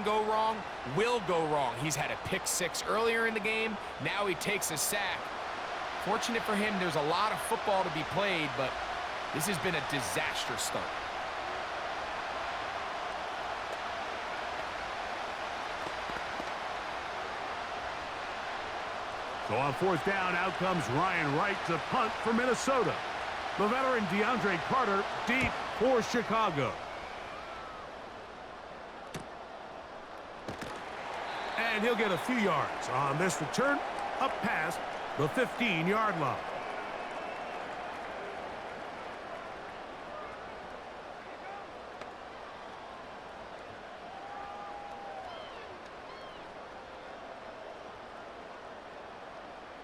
can go wrong will go wrong. He's had a pick six earlier in the game. Now he takes a sack. Fortunate for him, there's a lot of football to be played, but this has been a disastrous start. So on fourth down, out comes Ryan Wright to punt for Minnesota. The veteran DeAndre Carter deep for Chicago. And he'll get a few yards on this return up past the 15-yard line.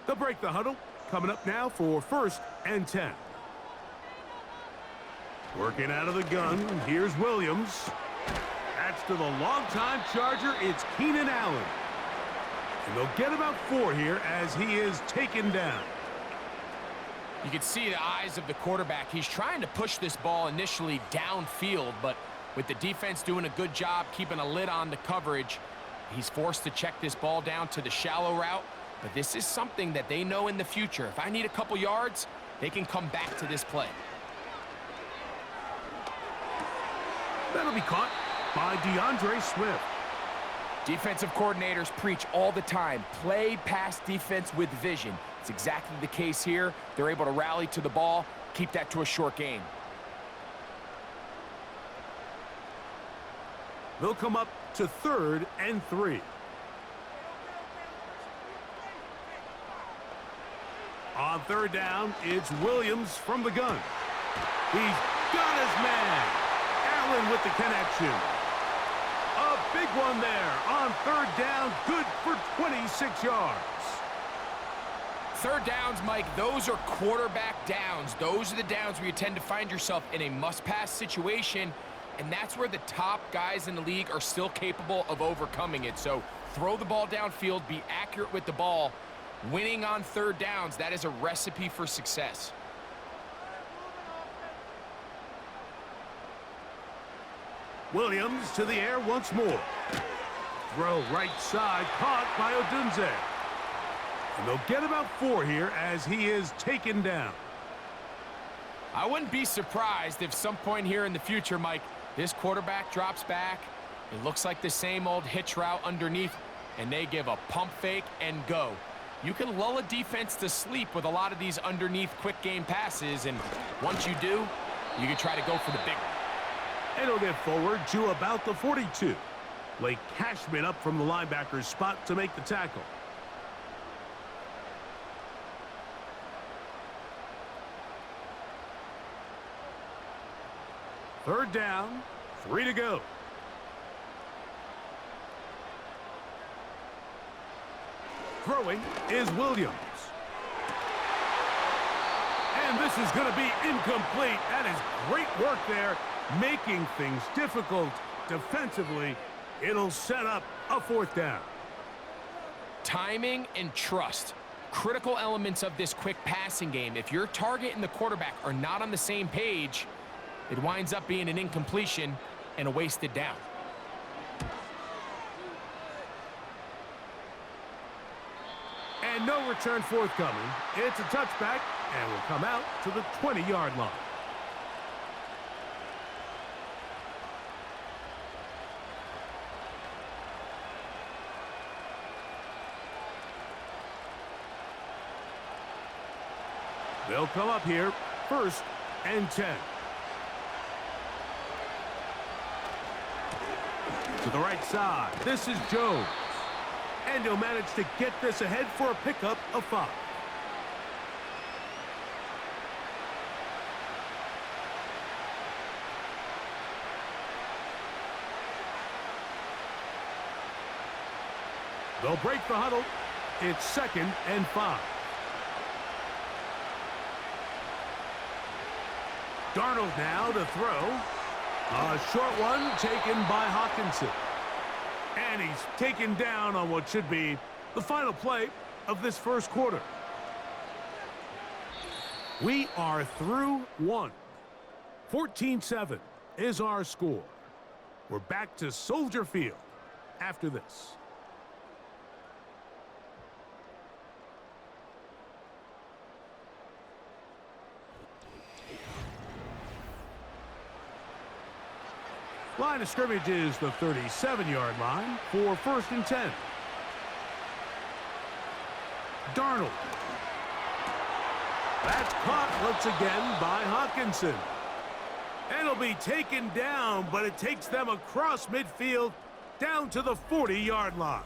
They'll break the huddle. Coming up now for 1st and 10. Working out of the gun, here's Williams. That's to the longtime Charger, it's Keenan Allen. And they'll get about 4 here as he is taken down. You can see the eyes of the quarterback. He's trying to push this ball initially downfield, but with the defense doing a good job keeping a lid on the coverage, he's forced to check this ball down to the shallow route. But this is something that they know in the future. If I need a couple yards, they can come back to this play. That'll be caught by DeAndre Swift. Defensive coordinators preach all the time, play pass defense with vision. It's exactly the case here. They're able to rally to the ball, keep that to a short gain. They'll come up to 3rd and 3. On 3rd down, it's Williams from the gun. He's got his man. Allen with the connection. A big one there on 3rd down, good for 26 yards. 3rd downs, Mike, those are quarterback downs. Those are the downs where you tend to find yourself in a must-pass situation, and that's where the top guys in the league are still capable of overcoming it. So throw the ball downfield, be accurate with the ball. Winning on 3rd downs, that is a recipe for success. Williams to the air once more. Throw right side, caught by Odunze. And they'll get about 4 here as he is taken down. I wouldn't be surprised if some point here in the future, Mike, this quarterback drops back. It looks like the same old hitch route underneath, and they give a pump fake and go. You can lull a defense to sleep with a lot of these underneath quick game passes, and once you do, you can try to go for the big one. And he'll get forward to about the 42. Blake Cashman up from the linebacker's spot to make the tackle. Third down, 3 to go. Throwing is Williams. And this is going to be incomplete. That is great work there, making things difficult defensively. It'll set up a 4th down. Timing and trust, critical elements of this quick passing game. If your target and the quarterback are not on the same page, it winds up being an incompletion and a wasted down. And no return forthcoming. It's a touchback and will come out to the 20-yard line. They'll come up here, 1st and 10. To the right side, this is Jones. And he'll manage to get this ahead for a pickup of 5. They'll break the huddle. It's 2nd and 5. Darnold now to throw. A short one taken by Hawkinson. And he's taken down on what should be the final play of this first quarter. We are through 1. 14-7 is our score. We're back to Soldier Field after this. Line of scrimmage is the 37-yard line for 1st and 10. Darnold. That's caught once again by Hawkinson. It'll be taken down, but it takes them across midfield down to the 40-yard line.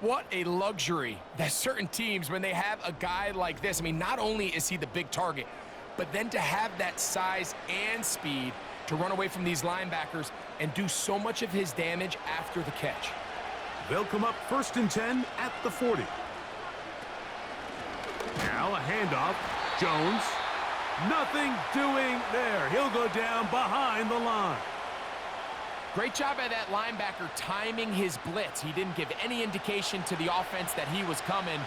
What a luxury that certain teams, when they have a guy like this, I mean, not only is he the big target, but then to have that size and speed to run away from these linebackers and do so much of his damage after the catch. They'll come up 1st and 10 at the 40. Now a handoff. Jones. Nothing doing there. He'll go down behind the line. Great job by that linebacker timing his blitz. He didn't give any indication to the offense that he was coming,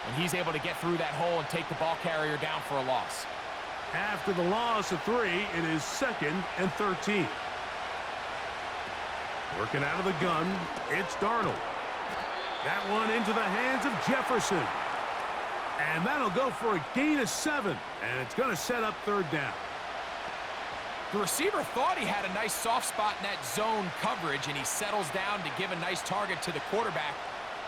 and he's able to get through that hole and take the ball carrier down for a loss. After the loss of 3, it is 2nd and 13. Working out of the gun, it's Darnold. That one into the hands of Jefferson. And that'll go for a gain of 7, and it's going to set up 3rd down. The receiver thought he had a nice soft spot in that zone coverage, and he settles down to give a nice target to the quarterback.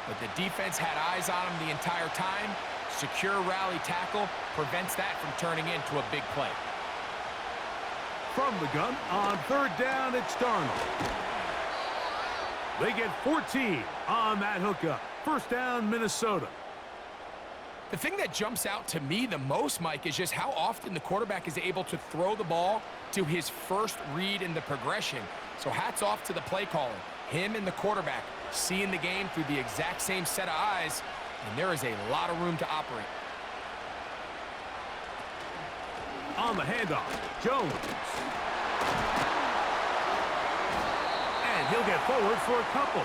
But the defense had eyes on him the entire time. Secure rally tackle prevents that from turning into a big play. From the gun, on 3rd down, it's Darnold. They get 14 on that hookup. 1st down, Minnesota. The thing that jumps out to me the most, Mike, is just how often the quarterback is able to throw the ball to his first read in the progression. So hats off to the play caller. Him and the quarterback seeing the game through the exact same set of eyes, and there is a lot of room to operate. On the handoff, Jones. And he'll get forward for a couple.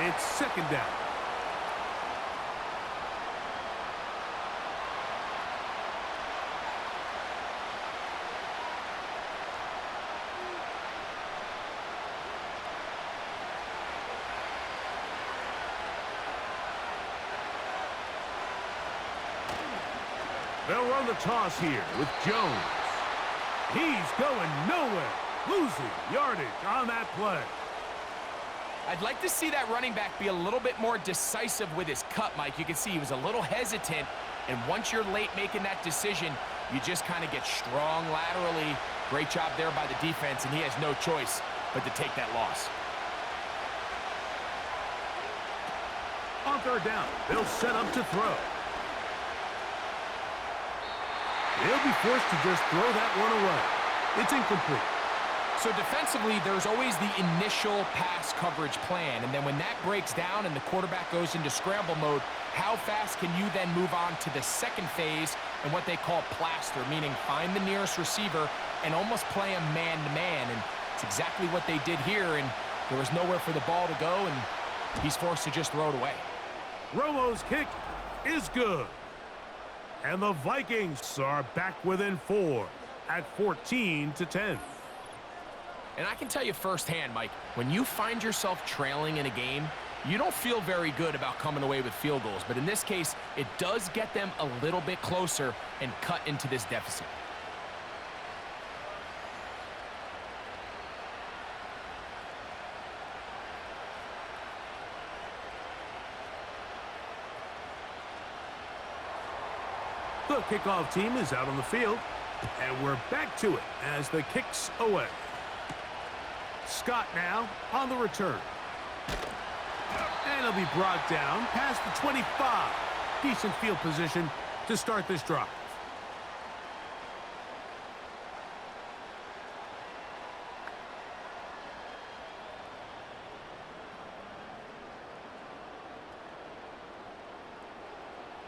It's 2nd down. They'll run the toss here with Jones. He's going nowhere. Losing yardage on that play. I'd like to see that running back be a little bit more decisive with his cut, Mike. You can see he was a little hesitant, and once you're late making that decision, you just kind of get strong laterally. Great job there by the defense, and he has no choice but to take that loss. On 3rd down, they'll set up to throw. They'll be forced to just throw that one away. It's incomplete. So defensively, there's always the initial pass coverage plan, and then when that breaks down and the quarterback goes into scramble mode, how fast can you then move on to the second phase and what they call plaster, meaning find the nearest receiver and almost play him man-to-man, and it's exactly what they did here, and there was nowhere for the ball to go, and he's forced to just throw it away. Romo's kick is good. And the Vikings are back within 4 at 14-10. And I can tell you firsthand, Mike, when you find yourself trailing in a game, you don't feel very good about coming away with field goals. But in this case, it does get them a little bit closer and cut into this deficit. The kickoff team is out on the field, and we're back to it as the kick's away. Scott now on the return. And he'll be brought down past the 25. Decent field position to start this drive.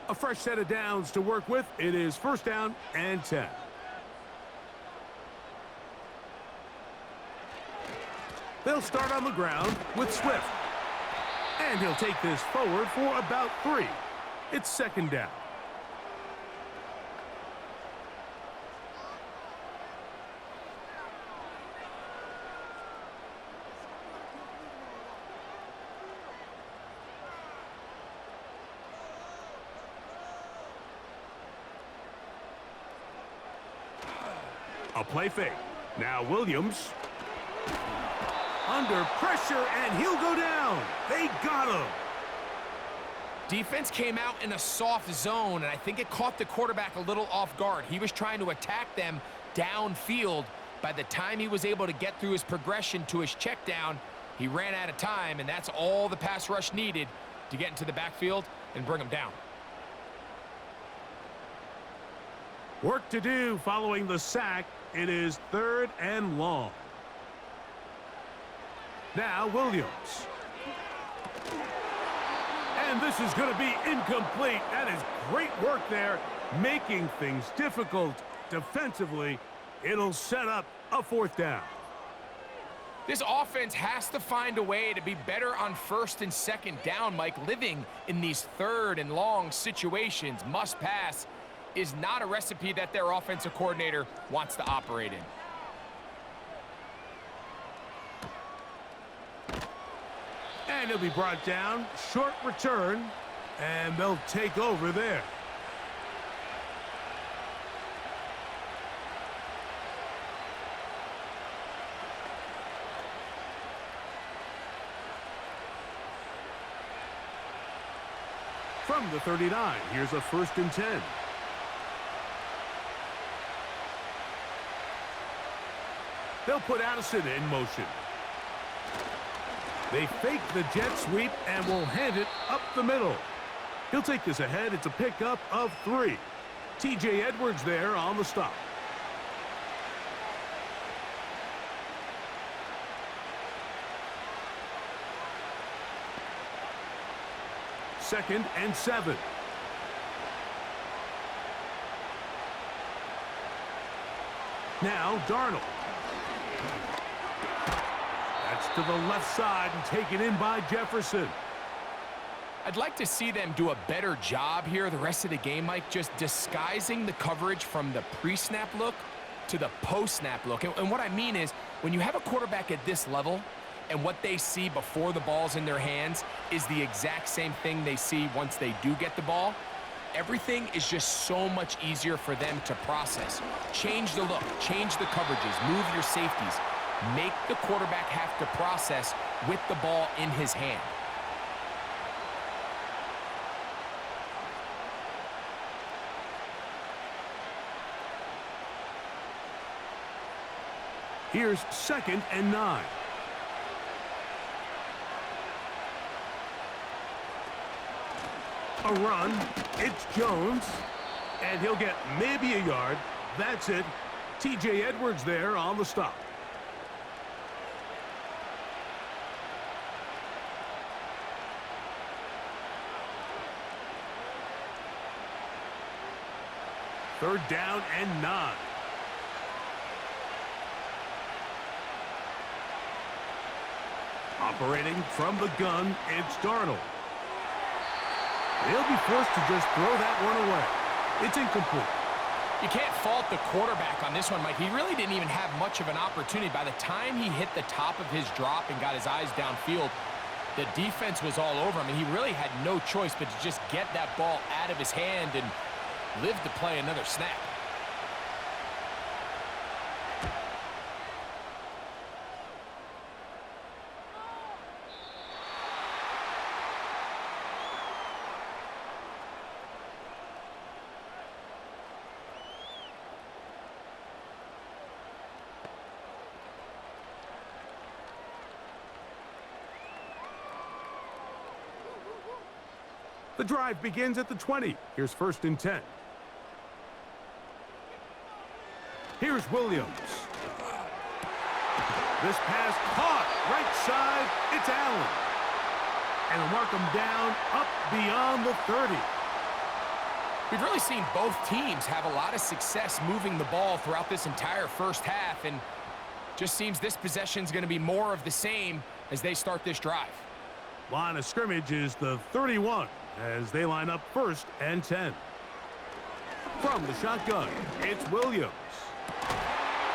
A fresh set of downs to work with. It is 1st down and 10. They'll start on the ground with Swift. And he'll take this forward for about 3. It's 2nd down. A play fake. Now Williams. Under pressure, and he'll go down. They got him. Defense came out in a soft zone, and I think it caught the quarterback a little off guard. He was trying to attack them downfield. By the time he was able to get through his progression to his check down, he ran out of time, and that's all the pass rush needed to get into the backfield and bring him down. Work to do following the sack. It is 3rd and long. Now Williams. And this is going to be incomplete. That is great work there, making things difficult defensively. It'll set up a 4th down. This offense has to find a way to be better on 1st and 2nd down, Mike. Living in these 3rd and long situations, must pass, is not a recipe that their offensive coordinator wants to operate in. And he'll be brought down. Short return. And they'll take over there. From the 39, here's a 1st and 10. They'll put Addison in motion. They fake the jet sweep and will hand it up the middle. He'll take this ahead. It's a pickup of 3. T.J. Edwards there on the stop. Second and 7. Now Darnold. That's to the left side and taken in by Jefferson. I'd like to see them do a better job here the rest of the game, Mike, just disguising the coverage from the pre-snap look to the post-snap look. And what I mean is, when you have a quarterback at this level and what they see before the ball's in their hands is the exact same thing they see once they do get the ball, everything is just so much easier for them to process. Change the look, change the coverages, move your safeties. Make the quarterback have to process with the ball in his hand. Here's 2nd and 9. A run. It's Jones. And he'll get maybe a yard. That's it. T.J. Edwards there on the stop. Third down and 9. Operating from the gun, it's Darnold. They'll be forced to just throw that one away. It's incomplete. You can't fault the quarterback on this one, Mike. He really didn't even have much of an opportunity. By the time he hit the top of his drop and got his eyes downfield, the defense was all over him, and he really had no choice but to just get that ball out of his hand and live to play another snap. The drive begins at the 20. Here's 1st and 10. Here's Williams. This pass caught. Right side. It's Allen. And he'll mark him down up beyond the 30. We've really seen both teams have a lot of success moving the ball throughout this entire first half, and just seems this possession's going to be more of the same as they start this drive. Line of scrimmage is the 31 as they line up 1st and 10. From the shotgun, it's Williams.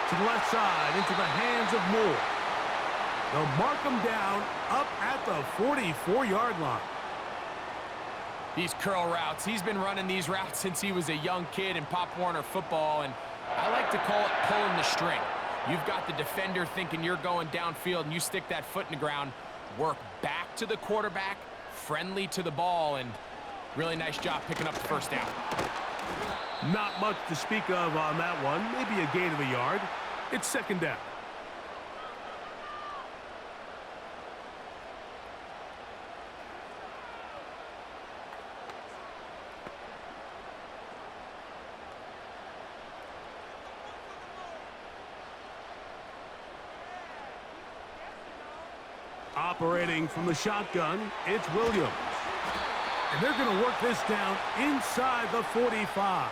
To the left side, into the hands of Moore. They'll mark him down up at the 44-yard line. These curl routes, he's been running these routes since he was a young kid in Pop Warner football, and I like to call it pulling the string. You've got the defender thinking you're going downfield, and you stick that foot in the ground, work back to the quarterback, friendly to the ball, and really nice job picking up the first down. Not much to speak of on that one. Maybe a gain of a yard. It's second down. Operating from the shotgun, it's Williams. And they're going to work this down inside the 45.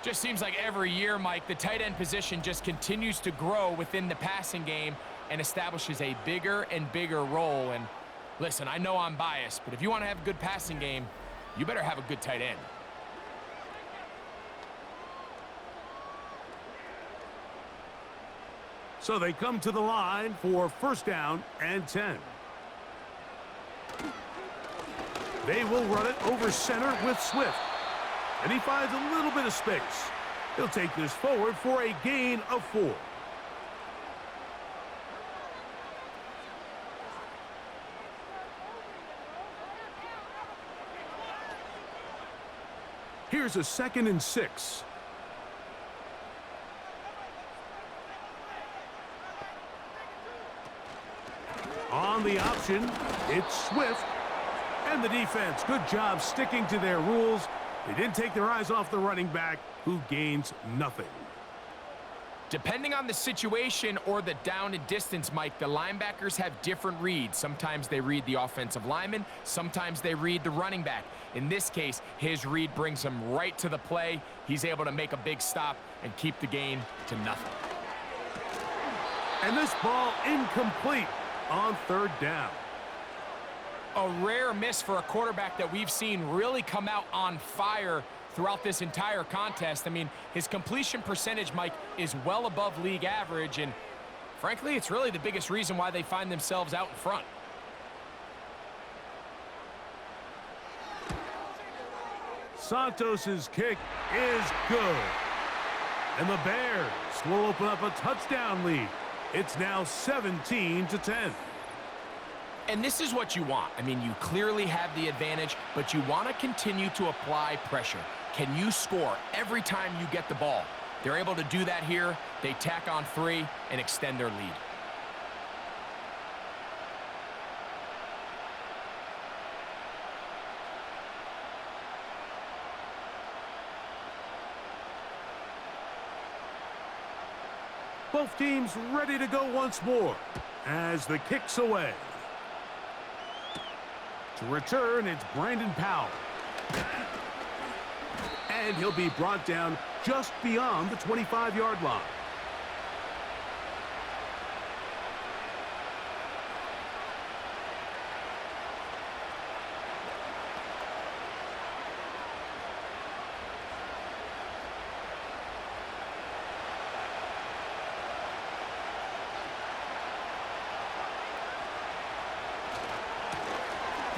Just seems like every year, Mike, the tight end position just continues to grow within the passing game and establishes a bigger and bigger role. And listen, I know I'm biased, but if you want to have a good passing game, you better have a good tight end. So they come to the line for first down and 10. They will run it over center with Swift. And he finds a little bit of space. He'll take this forward for a gain of 4. Here's a 2nd and 6. On the option, it's Swift. And the defense, good job sticking to their rules. They didn't take their eyes off the running back, who gains nothing. Depending on the situation or the down and distance, Mike, the linebackers have different reads. Sometimes they read the offensive lineman. Sometimes they read the running back. In this case, his read brings him right to the play. He's able to make a big stop and keep the gain to nothing. And this ball incomplete on third down. A rare miss for a quarterback that we've seen really come out on fire throughout this entire contest. I mean, his completion percentage, Mike, is well above league average, and frankly, it's really the biggest reason why they find themselves out in front. Santos's kick is good. And the Bears will open up a touchdown lead. It's now 17-10. And this is what you want. I mean, you clearly have the advantage, but you want to continue to apply pressure. Can you score every time you get the ball? They're able to do that here. They tack on 3 and extend their lead. Both teams ready to go once more as the kick's away. To return, it's Brandon Powell. And he'll be brought down just beyond the 25-yard line.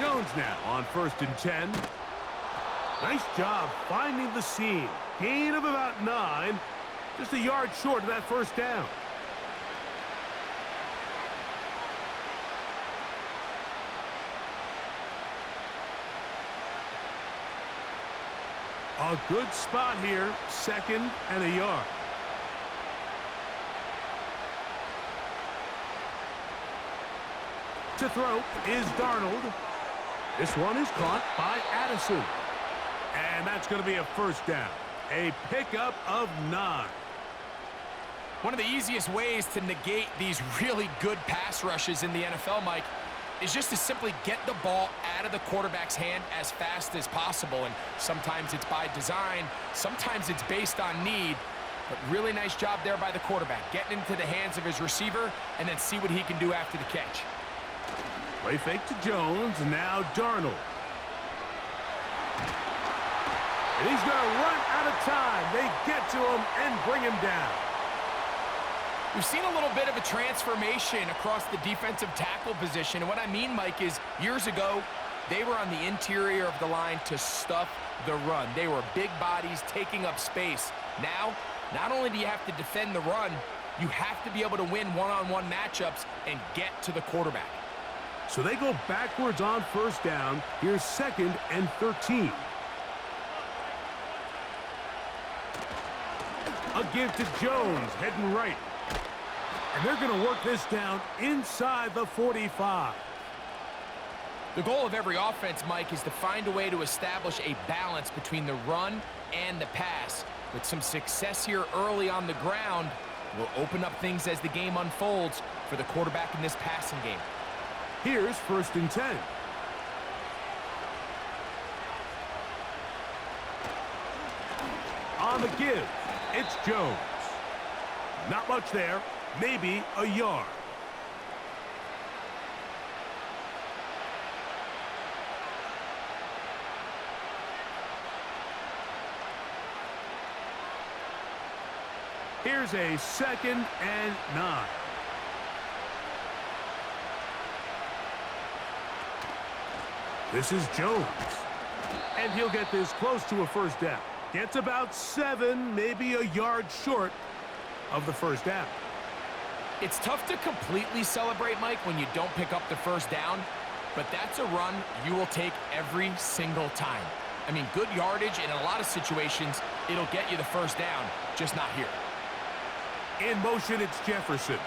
Jones now on 1st and 10. Nice job finding the seam. Gain of about 9. Just a yard short of that first down. A good spot here. 2nd and a yard. To throw is Darnold. This one is caught by Addison. And that's going to be a first down. A pickup of 9. One of the easiest ways to negate these really good pass rushes in the NFL, Mike, is just to simply get the ball out of the quarterback's hand as fast as possible. And sometimes it's by design, sometimes it's based on need. But really nice job there by the quarterback, getting into the hands of his receiver and then see what he can do after the catch. Play fake to Jones, and now Darnold. And he's going to run out of time. They get to him and bring him down. We've seen a little bit of a transformation across the defensive tackle position. And what I mean, Mike, is years ago, they were on the interior of the line to stuff the run. They were big bodies taking up space. Now, not only do you have to defend the run, you have to be able to win one-on-one matchups and get to the quarterback. So they go backwards on first down. Here's 2nd and 13. A give to Jones, heading right. And they're going to work this down inside the 45. The goal of every offense, Mike, is to find a way to establish a balance between the run and the pass. With some success here early on the ground, will open up things as the game unfolds for the quarterback in this passing game. Here's 1st and 10. On the give, it's Jones. Not much there, maybe a yard. Here's a 2nd and 9. This is Jones. And he'll get this close to a first down. Gets about 7, maybe a yard short of the first down. It's tough to completely celebrate, Mike, when you don't pick up the first down, but that's a run you will take every single time. I mean, good yardage, and in a lot of situations, it'll get you the first down, just not here. In motion, it's Jefferson.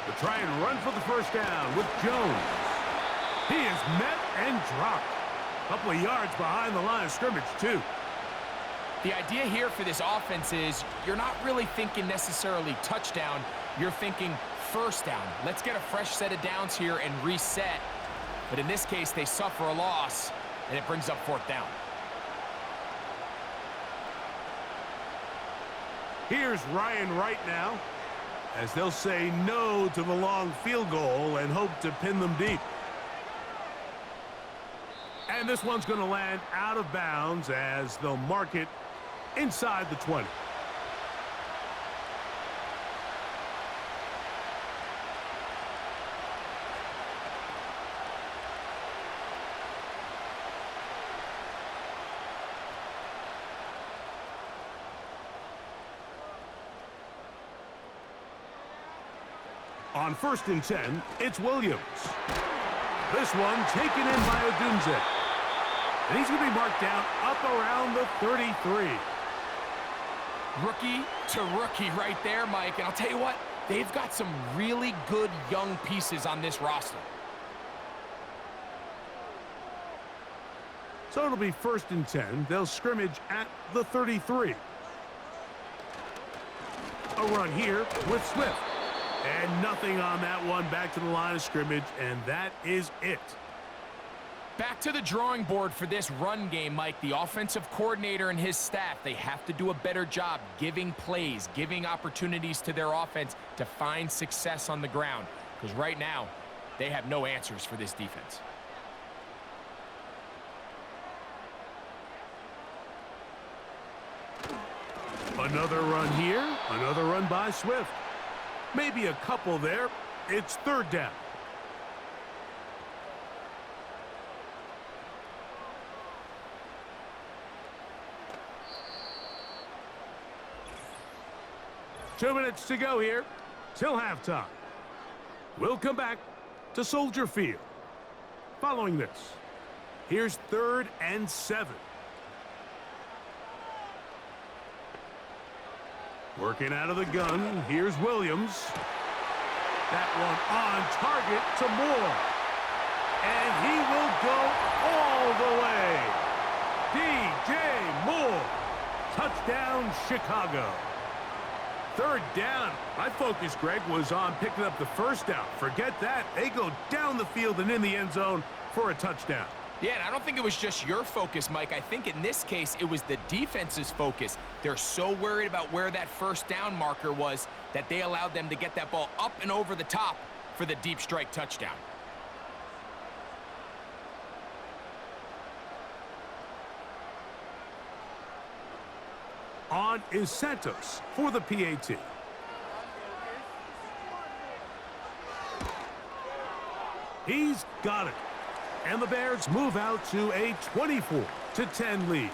To try and run for the first down with Jones. He is met and dropped. A couple of yards behind the line of scrimmage, too. The idea here for this offense is you're not really thinking necessarily touchdown. You're thinking first down. Let's get a fresh set of downs here and reset. But in this case, they suffer a loss, and it brings up 4th down. Here's Ryan Wright now, as they'll say no to the long field goal and hope to pin them deep. And this one's going to land out of bounds as they'll mark it inside the 20. On 1st and 10, it's Williams. This one taken in by Odunze. And he's going to be marked down up around the 33. Rookie to rookie right there, Mike. And I'll tell you what, they've got some really good young pieces on this roster. So it'll be 1st and 10. They'll scrimmage at the 33. A run here with Swift. And nothing on that one. Back to the line of scrimmage, and that is it. Back to the drawing board for this run game, Mike. The offensive coordinator and his staff, they have to do a better job giving plays, giving opportunities to their offense to find success on the ground. Because right now, they have no answers for this defense. Another run here, another run by Swift. Maybe a couple there. It's 3rd down. Two minutes to go here till halftime. We'll come back to Soldier Field. Following this, here's 3rd and 7. Working out of the gun, here's Williams. That one on target to Moore. And he will go all the way. DJ Moore. Touchdown, Chicago. 3rd down. My focus, Greg, was on picking up the first down. Forget that. They go down the field and in the end zone for a touchdown. Yeah, and I don't think it was just your focus, Mike. I think in this case, it was the defense's focus. They're so worried about where that first down marker was that they allowed them to get that ball up and over the top for the deep strike touchdown. On is Santos for the PAT. He's got it. And the Bears move out to a 24-10 lead.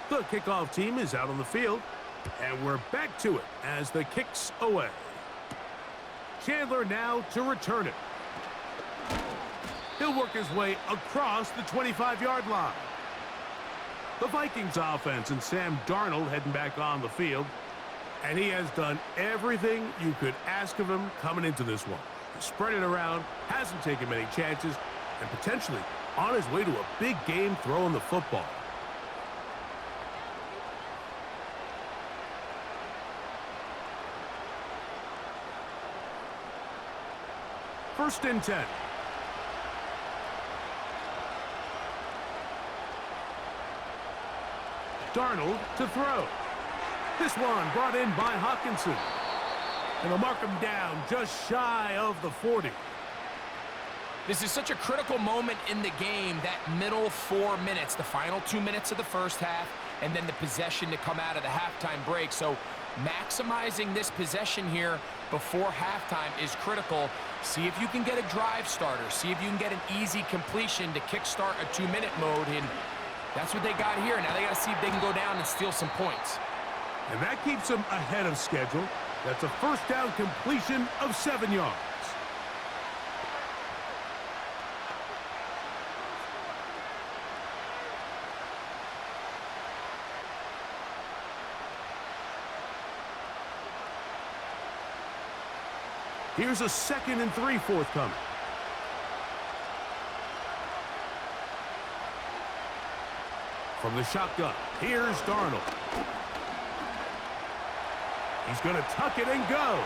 The kickoff team is out on the field, and we're back to it as the kick's away. Chandler now to return it. He'll work his way across the 25-yard line. The Vikings offense and Sam Darnold heading back on the field, and he has done everything you could ask of him coming into this one. He's spread it around, hasn't taken many chances, and potentially on his way to a big game throwing the football. First and 10. Darnold to throw. This one brought in by Hawkinson. And they'll mark him down just shy of the 40. This is such a critical moment in the game, that middle 4 minutes, the final 2 minutes of the first half, and then the possession to come out of the halftime break. So maximizing this possession here before halftime is critical. See if you can get a drive starter. See if you can get an easy completion to kickstart a 2-minute mode. And that's what they got here. Now they got to see if they can go down and steal some points. And that keeps them ahead of schedule. That's a first down completion of 7 yards. Here's a 2nd and 3 forthcoming. From the shotgun, here's Darnold. He's going to tuck it and go.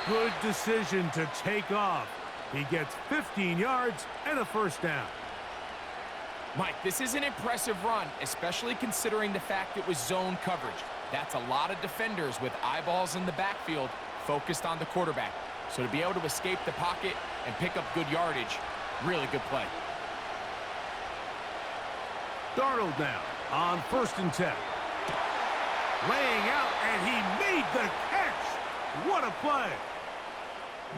Good decision to take off. He gets 15 yards and a first down. Mike, this is an impressive run, especially considering the fact it was zone coverage. That's a lot of defenders with eyeballs in the backfield focused on the quarterback. So to be able to escape the pocket and pick up good yardage, really good play. Darnold now on 1st and 10. Laying out, and he made the catch. What a play.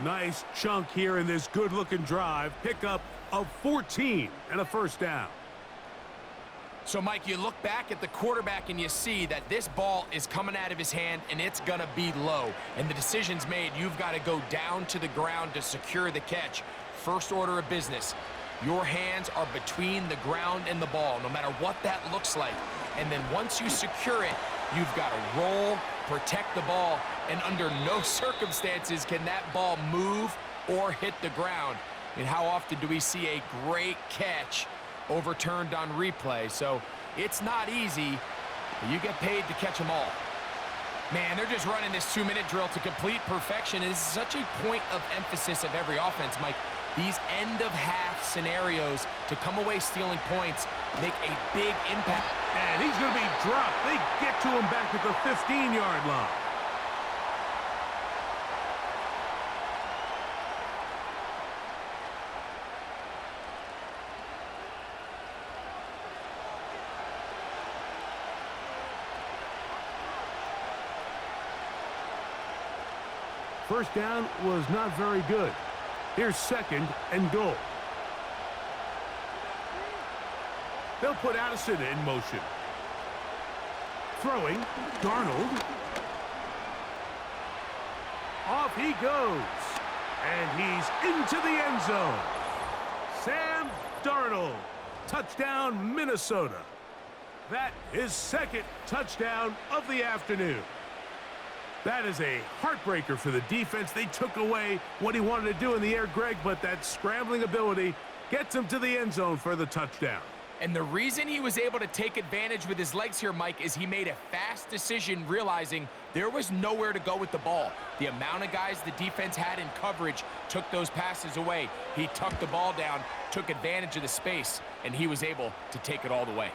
Nice chunk here in this good-looking drive. Pickup of 14 and a first down. So, Mike, you look back at the quarterback and you see that this ball is coming out of his hand and it's going to be low. And the decision's made. You've got to go down to the ground to secure the catch. First order of business. Your hands are between the ground and the ball, no matter what that looks like. And then once you secure it, you've got to roll, protect the ball, and under no circumstances can that ball move or hit the ground. And how often do we see a great catch overturned on replay? So it's not easy, but you get paid to catch them all. Man, they're just running this 2-minute drill to complete perfection. It is such a point of emphasis of every offense, Mike. These end-of-half scenarios to come away stealing points make a big impact. And he's going to be dropped. They get to him back at the 15-yard line. First down was not very good. Here's 2nd and goal. They'll put Addison in motion. Throwing, Darnold. Off he goes. And he's into the end zone. Sam Darnold. Touchdown, Minnesota. That is 2nd touchdown of the afternoon. That is a heartbreaker for the defense. They took away what he wanted to do in the air, Greg, but that scrambling ability gets him to the end zone for the touchdown. And the reason he was able to take advantage with his legs here, Mike, is he made a fast decision realizing there was nowhere to go with the ball. The amount of guys the defense had in coverage took those passes away. He tucked the ball down, took advantage of the space, and he was able to take it all the way.